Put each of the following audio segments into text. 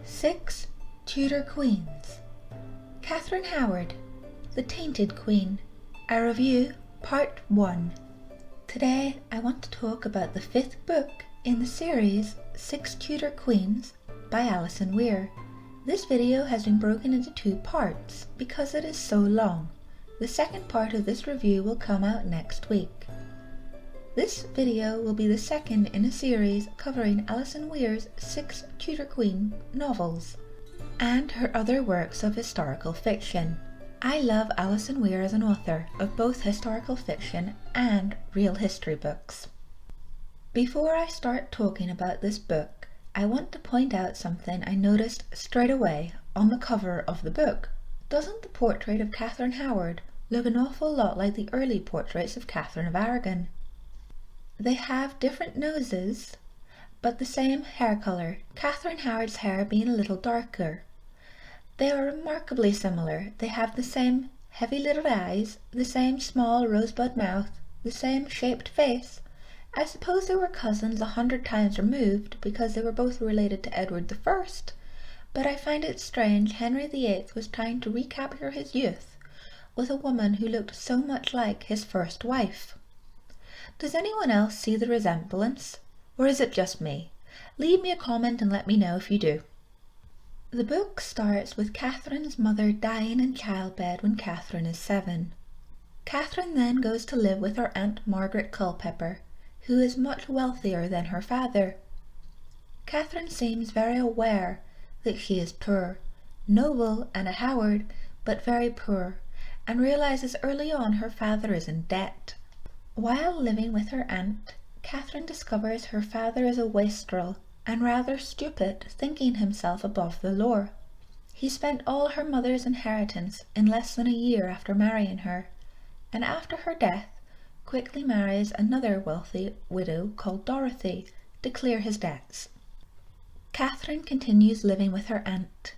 6 Tudor Queens. Katheryn Howard, The Tainted Queen, a review, Part 1. Today I want to talk about the 5th book in the series 6 Tudor Queens by Alison Weir. This video has been broken into 2 parts because it is so long. The second part of this review will come out next week. This video will be the second in a series covering Alison Weir's 6 Tudor Queen novels and her other works of historical fiction. I love Alison Weir as an author of both historical fiction and real history books. Before I start talking about this book, I want to point out something I noticed straight away on the cover of the book. Doesn't the portrait of Katheryn Howard look an awful lot like the early portraits of Catherine of Aragon? They have different noses, but the same hair colour, Katheryn Howard's hair being a little darker. They are remarkably similar. They have the same heavy-lidded eyes, the same small rosebud mouth, the same shaped face. I suppose they were cousins 100 times removed because they were both related to Edward I, but I find it strange Henry VIII was trying to recapture his youth with a woman who looked so much like his first wife. Does anyone else see the resemblance, or is it just me? Leave me a comment and let me know if you do. The book starts with Catherine's mother dying in childbed when Catherine is 7. Catherine then goes to live with her Aunt Margaret Culpeper, who is much wealthier than her father. Catherine seems very aware that she is poor, noble and a Howard, but very poor, and realizes early on her father is in debt. While living with her aunt, Catherine discovers her father is a wastrel and rather stupid, thinking himself above the law. He spent all her mother's inheritance in less than a year after marrying her, and after her death quickly marries another wealthy widow called Dorothy to clear his debts. Catherine continues living with her aunt,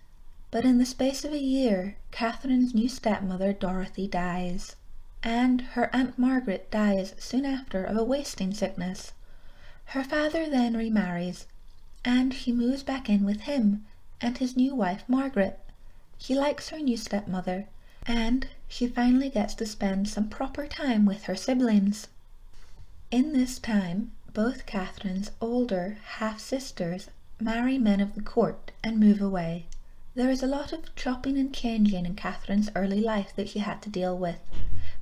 but in the space of a year Catherine's new stepmother Dorothy dies, and her Aunt Margaret dies soon after of a wasting sickness. Her father then remarries, and she moves back in with him and his new wife Margaret. She likes her new stepmother, and she finally gets to spend some proper time with her siblings. In this time, both Catherine's older half-sisters marry men of the court and move away. There is a lot of chopping and changing in Catherine's early life that she had to deal with,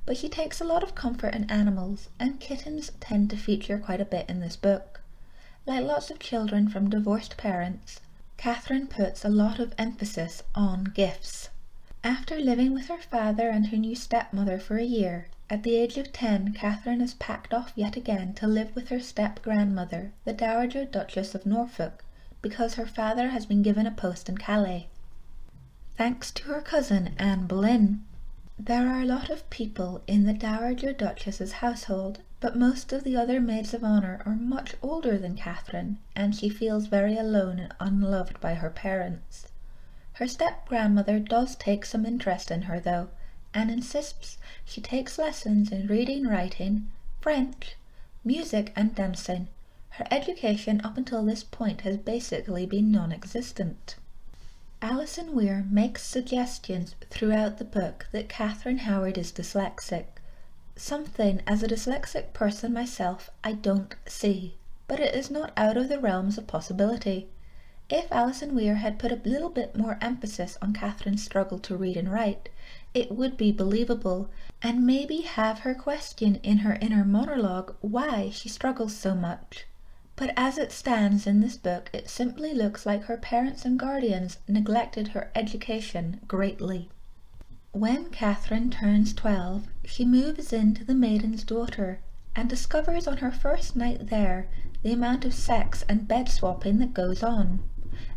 but she takes a lot of comfort in animals, and kittens tend to feature quite a bit in this book. Like lots of children from divorced parents, Catherine puts a lot of emphasis on gifts. After living with her father and her new stepmother for a year, at the age of 10, Catherine is packed off yet again to live with her step-grandmother, the Dowager Duchess of Norfolk, because her father has been given a post in Calais. Thanks to her cousin Anne Boleyn. There are a lot of people in the Dowager Duchess's household, but most of the other maids of honour are much older than Catherine, and she feels very alone and unloved by her parents. Her step-grandmother does take some interest in her though, and insists she takes lessons in reading, writing, French, music and dancing. Her education up until this point has basically been non-existent. Alison Weir makes suggestions throughout the book that Katheryn Howard is dyslexic, something as a dyslexic person myself I don't see, but it is not out of the realms of possibility. If Alison Weir had put a little bit more emphasis on Catherine's struggle to read and write, it would be believable, and maybe have her question in her inner monologue why she struggles so much. But as it stands in this book, it simply looks like her parents and guardians neglected her education greatly. When Catherine turns 12, she moves into the Maiden's Daughter and discovers on her first night there the amount of sex and bed-swapping that goes on,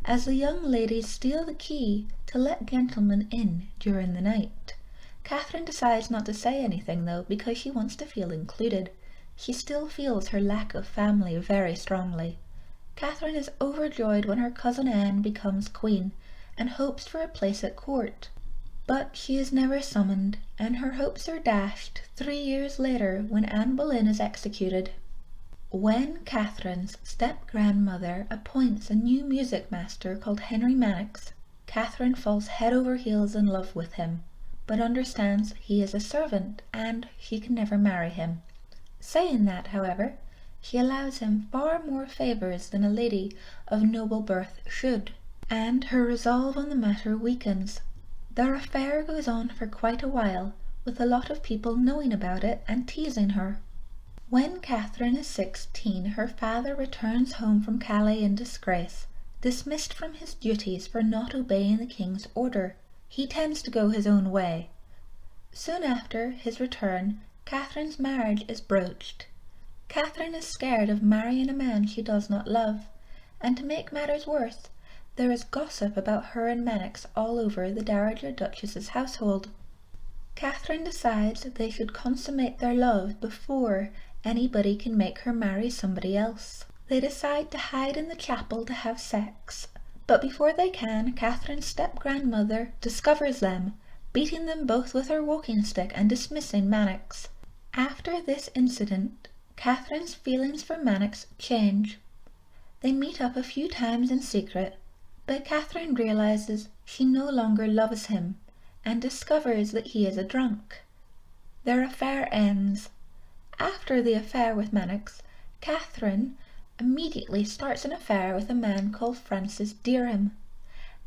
as the young ladies steal the key to let gentlemen in during the night. Catherine decides not to say anything though, because she wants to feel included. She still feels her lack of family very strongly. Catherine is overjoyed when her cousin Anne becomes queen and hopes for a place at court. But she is never summoned, and her hopes are dashed 3 years later when Anne Boleyn is executed. When Katheryn's step-grandmother appoints a new music master called Henry Mannix, Katheryn falls head over heels in love with him, but understands he is a servant and she can never marry him. Saying that, however, she allows him far more favours than a lady of noble birth should, and her resolve on the matter weakens. Their affair goes on for quite a while, with a lot of people knowing about it and teasing her. When Katheryn is 16, her father returns home from Calais in disgrace, dismissed from his duties for not obeying the king's order. He tends to go his own way. Soon after his return, Katheryn's marriage is broached. Katheryn is scared of marrying a man she does not love, and to make matters worse, there is gossip about her and Mannix all over the Dowager Duchess's household. Katheryn decides they should consummate their love before anybody can make her marry somebody else. They decide to hide in the chapel to have sex, but before they can, Katheryn's step-grandmother discovers them, beating them both with her walking stick and dismissing Mannix. After this incident, Katheryn's feelings for Mannix change. They meet up a few times in secret, but Katheryn realizes she no longer loves him and discovers that he is a drunk. Their affair ends. After the affair with Mannix, Katheryn immediately starts an affair with a man called Francis Dereham.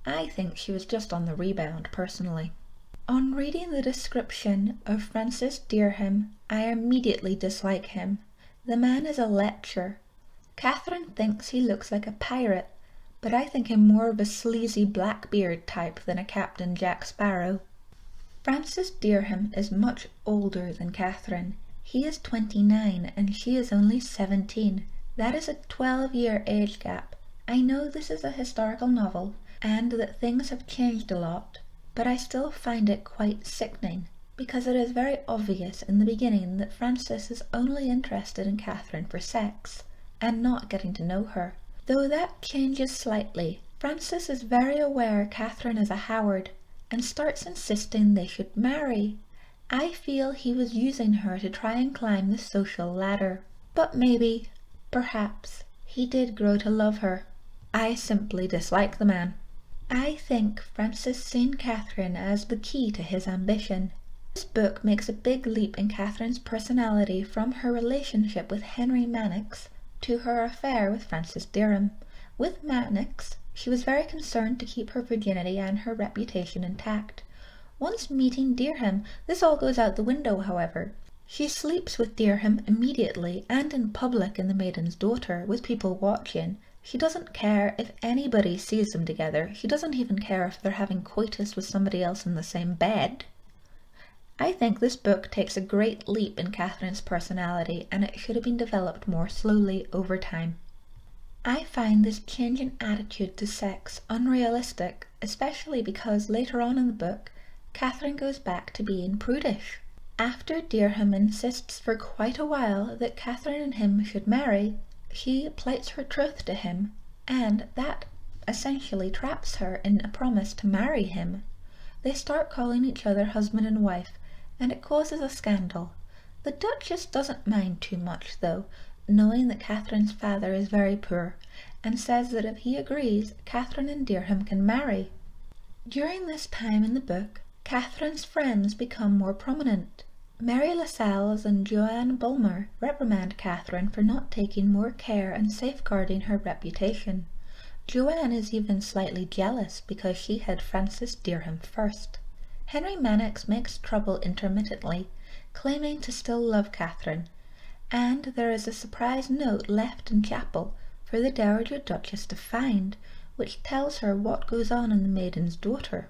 I think she was just on the rebound, personally. On reading the description of Francis Dereham, I immediately dislike him. The man is a lecher. Katheryn thinks he looks like a pirate, but I think him more of a sleazy Blackbeard type than a Captain Jack Sparrow. Francis Dereham is much older than Katheryn. He is 29 and she is only 17. That is a 12-year age gap. I know this is a historical novel and that things have changed a lot, but I still find it quite sickening, because it is very obvious in the beginning that Francis is only interested in Katheryn for sex, and not getting to know her. Though that changes slightly, Francis is very aware Katheryn is a Howard, and starts insisting they should marry. I feel he was using her to try and climb the social ladder. But maybe, perhaps, he did grow to love her. I simply dislike the man. I think Francis seen Katheryn as the key to his ambition. This book makes a big leap in Katheryn's personality from her relationship with Henry Mannix to her affair with Francis Dereham. With Mannix, she was very concerned to keep her virginity and her reputation intact. Once meeting Dereham, this all goes out the window, however. She sleeps with Dereham immediately and in public in The Maiden's Daughter, with people watching. She doesn't care if anybody sees them together. She doesn't even care if they're having coitus with somebody else in the same bed. I think this book takes a great leap in Katheryn's personality, and it should have been developed more slowly over time. I find this change in attitude to sex unrealistic, especially because later on in the book, Katheryn goes back to being prudish. After Dereham insists for quite a while that Katheryn and him should marry, she plights her troth to him, and that essentially traps her in a promise to marry him. They start calling each other husband and wife, and it causes a scandal. The Duchess doesn't mind too much, though, knowing that Katheryn's father is very poor, and says that if he agrees, Katheryn and Dereham can marry. During this time in the book, Katheryn's friends become more prominent. Mary Lascelles and Joanne Bulmer reprimand Katheryn for not taking more care and safeguarding her reputation. Joanne is even slightly jealous because she had Francis Dereham first. Henry Mannix makes trouble intermittently, claiming to still love Katheryn, and there is a surprise note left in chapel for the Dowager Duchess to find, which tells her what goes on in The Maiden's Daughter.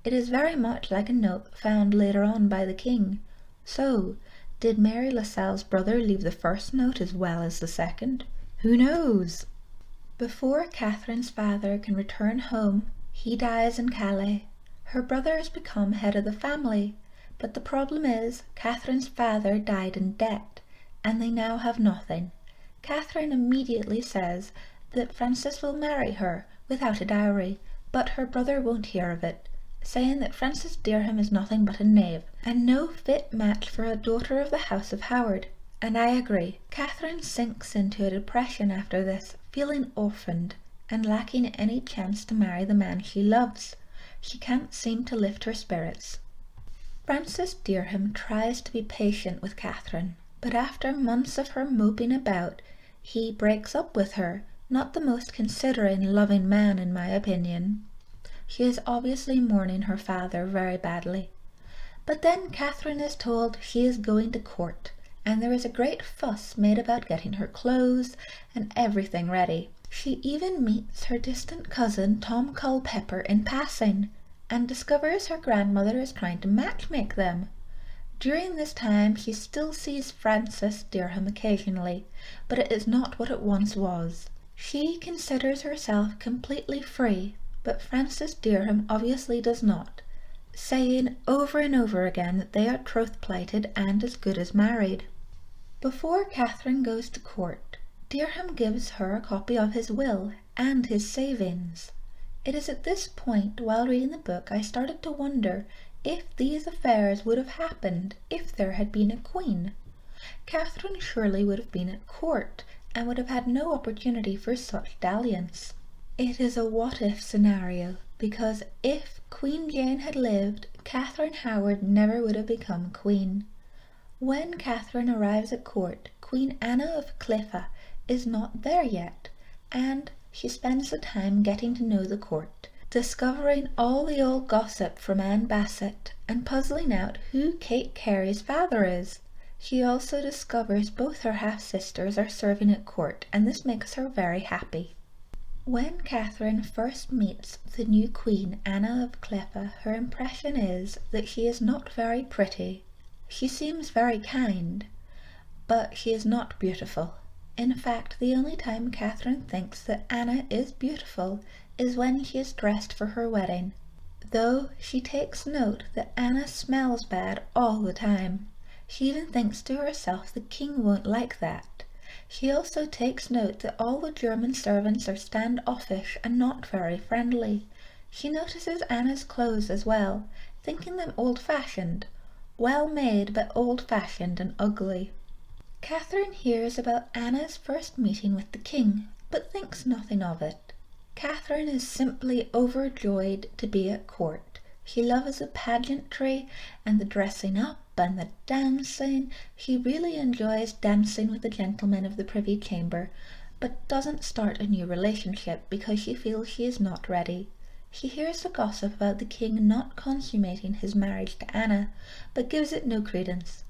It is very much like a note found later on by the king. So, did Mary Lascelles' brother leave the first note as well as the second? Who knows? Before Katheryn's father can return home, he dies in Calais. Her brothers become head of the family, but the problem is Katheryn's father died in debt, and they now have nothing. Katheryn immediately says that Francis will marry her without a dowry, but her brother won't hear of it, saying that Francis Dereham is nothing but a knave, and no fit match for a daughter of the House of Howard. And I agree. Katheryn sinks into a depression after this, feeling orphaned and lacking any chance to marry the man she loves. She can't seem to lift her spirits. Francis Dereham tries to be patient with Katheryn, but after months of her moping about, he breaks up with her. Not the most considering, loving man, in my opinion. She is obviously mourning her father very badly. But then Katheryn is told she is going to court, and there is a great fuss made about getting her clothes and everything ready. She even meets her distant cousin Tom Culpepper in passing, and discovers her grandmother is trying to matchmake them. During this time she still sees Francis Dereham occasionally, but it is not what it once was. She considers herself completely free, but Francis Dereham obviously does not, saying over and over again that they are troth-plighted and as good as married. Before Katheryn goes to court, Dereham gives her a copy of his will and his savings. It is at this point, while reading the book, I started to wonder if these affairs would have happened if there had been a queen. Katheryn surely would have been at court, and would have had no opportunity for such dalliance. It is a what-if scenario, because if Queen Jane had lived, Katheryn Howard never would have become queen. When Katheryn arrives at court, Queen Anna of Cliffa is not there yet, and she spends the time getting to know the court, discovering all the old gossip from Anne Bassett, and puzzling out who Kate Carey's father is. She also discovers both her half-sisters are serving at court, and this makes her very happy. When Katheryn first meets the new queen, Anna of Cliffa, her impression is that she is not very pretty. She seems very kind, but she is not beautiful. In fact, the only time Katheryn thinks that Anna is beautiful is when she is dressed for her wedding, though she takes note that Anna smells bad all the time. She even thinks to herself the king won't like that. She also takes note that all the German servants are standoffish and not very friendly. She notices Anna's clothes as well, thinking them old-fashioned, well made but old-fashioned and ugly. Katheryn hears about Anna's first meeting with the king, but thinks nothing of it. Katheryn is simply overjoyed to be at court. She loves the pageantry and the dressing up and the dancing. She really enjoys dancing with the gentlemen of the Privy Chamber, but doesn't start a new relationship because she feels she is not ready. She hears the gossip about the king not consummating his marriage to Anna, but gives it no credence.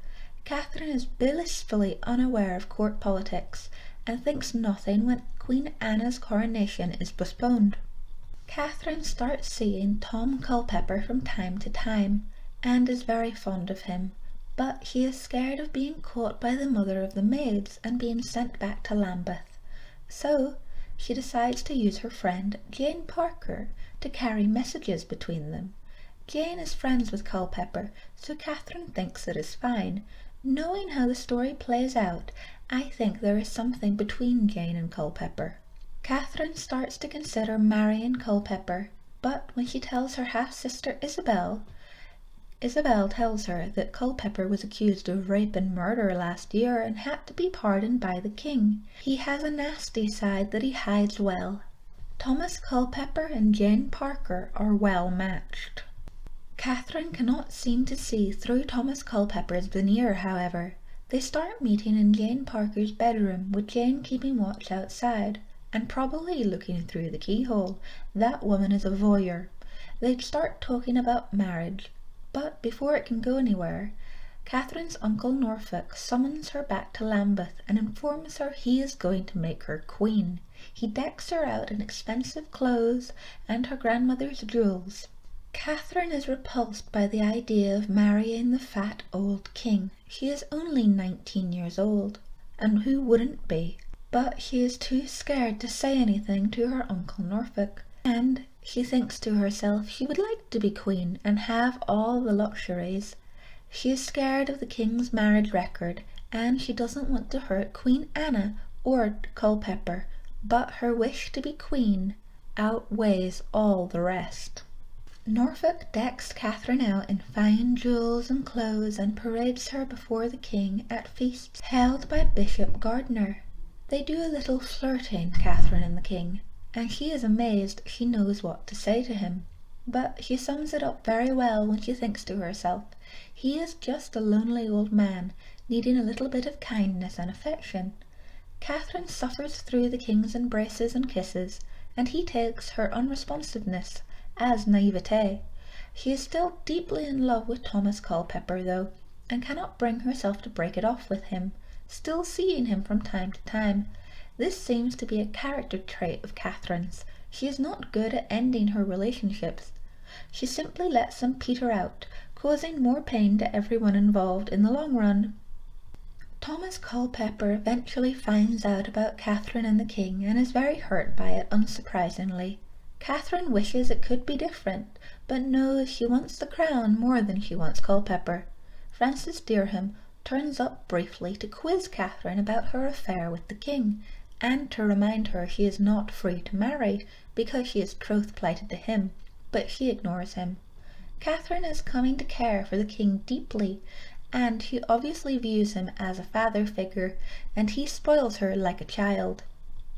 Katheryn is blissfully unaware of court politics, and thinks nothing when Queen Anna's coronation is postponed. Katheryn starts seeing Tom Culpepper from time to time, and is very fond of him, but she is scared of being caught by the mother of the maids and being sent back to Lambeth. So she decides to use her friend Jane Parker to carry messages between them. Jane is friends with Culpepper, so Katheryn thinks it is fine. Knowing how the story plays out, I think there is something between Jane and Culpepper. Katheryn starts to consider marrying Culpepper, but when she tells her half-sister Isabel tells her that Culpepper was accused of rape and murder last year and had to be pardoned by the king. He has a nasty side that he hides well. Thomas Culpepper and Jane Parker are well matched. Katheryn cannot seem to see through Thomas Culpepper's veneer, however. They start meeting in Jane Parker's bedroom, with Jane keeping watch outside, and probably looking through the keyhole. That woman is a voyeur. They start talking about marriage, but before it can go anywhere, Katheryn's uncle Norfolk summons her back to Lambeth and informs her he is going to make her queen. He decks her out in expensive clothes and her grandmother's jewels. Katheryn is repulsed by the idea of marrying the fat old king. She is only 19 years old, and who wouldn't be? But she is too scared to say anything to her uncle Norfolk, and she thinks to herself she would like to be queen and have all the luxuries. She is scared of the king's marriage record, and she doesn't want to hurt Queen Anna or Culpepper, but her wish to be queen outweighs all the rest. Norfolk decks Katheryn out in fine jewels and clothes and parades her before the king at feasts held by Bishop Gardiner. They do a little flirting, Katheryn and the king, and she is amazed she knows what to say to him. But she sums it up very well when she thinks to herself, he is just a lonely old man, needing a little bit of kindness and affection. Katheryn suffers through the king's embraces and kisses, and he takes her unresponsiveness as naivete. She is still deeply in love with Thomas Culpeper, though, and cannot bring herself to break it off with him, still seeing him from time to time. This seems to be a character trait of Katheryn's. She is not good at ending her relationships. She simply lets them peter out, causing more pain to everyone involved in the long run. Thomas Culpeper eventually finds out about Katheryn and the king and is very hurt by it, unsurprisingly. Katheryn wishes it could be different, but knows she wants the crown more than she wants Culpeper. Francis Dereham turns up briefly to quiz Katheryn about her affair with the king, and to remind her she is not free to marry because she is troth-plighted to him, but she ignores him. Katheryn is coming to care for the king deeply, and she obviously views him as a father figure, and he spoils her like a child.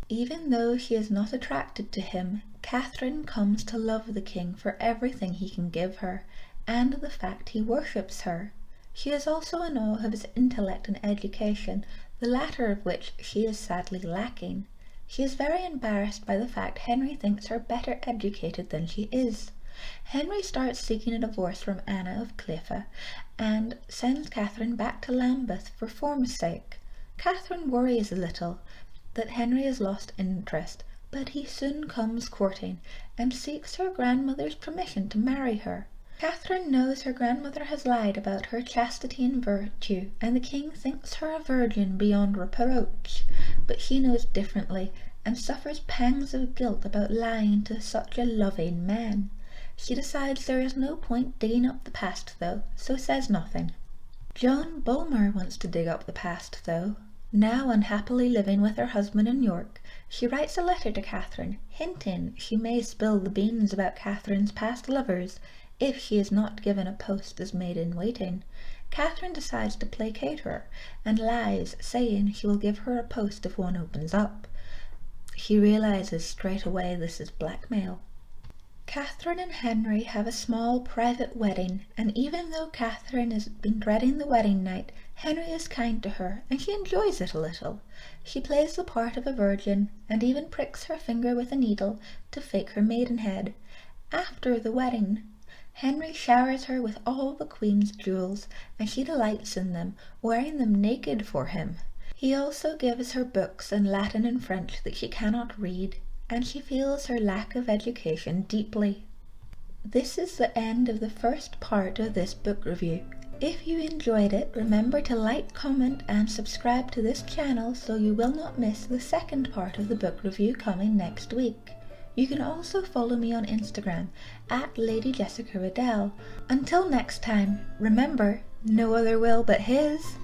Even though she is not attracted to him, Katheryn comes to love the king for everything he can give her, and the fact he worships her. She is also in awe of his intellect and education, the latter of which she is sadly lacking. She is very embarrassed by the fact Henry thinks her better educated than she is. Henry starts seeking a divorce from Anna of Clefa, and sends Katheryn back to Lambeth for form's sake. Katheryn worries a little that Henry has lost interest, but he soon comes courting, and seeks her grandmother's permission to marry her. Katheryn knows her grandmother has lied about her chastity and virtue, and the king thinks her a virgin beyond reproach, but she knows differently, and suffers pangs of guilt about lying to such a loving man. She decides there is no point digging up the past, though, so says nothing. Joan Bulmer wants to dig up the past, though. Now unhappily living with her husband in York, she writes a letter to Katheryn, hinting she may spill the beans about Katheryn's past lovers if she is not given a post as maid-in-waiting. Katheryn decides to placate her, and lies, saying she will give her a post if one opens up. She realizes straight away this is blackmail. Katheryn and Henry have a small private wedding, and even though Katheryn has been dreading the wedding night, Henry is kind to her, and she enjoys it a little. She plays the part of a virgin, and even pricks her finger with a needle to fake her maidenhead. After the wedding, Henry showers her with all the Queen's jewels, and she delights in them, wearing them naked for him. He also gives her books in Latin and French that she cannot read, and she feels her lack of education deeply. This is the end of the first part of this book review. If you enjoyed it, remember to like, comment and subscribe to this channel so you will not miss the second part of the book review coming next week. You can also follow me on Instagram at Lady Jessica Riddell. Until next time, remember, no other will but his.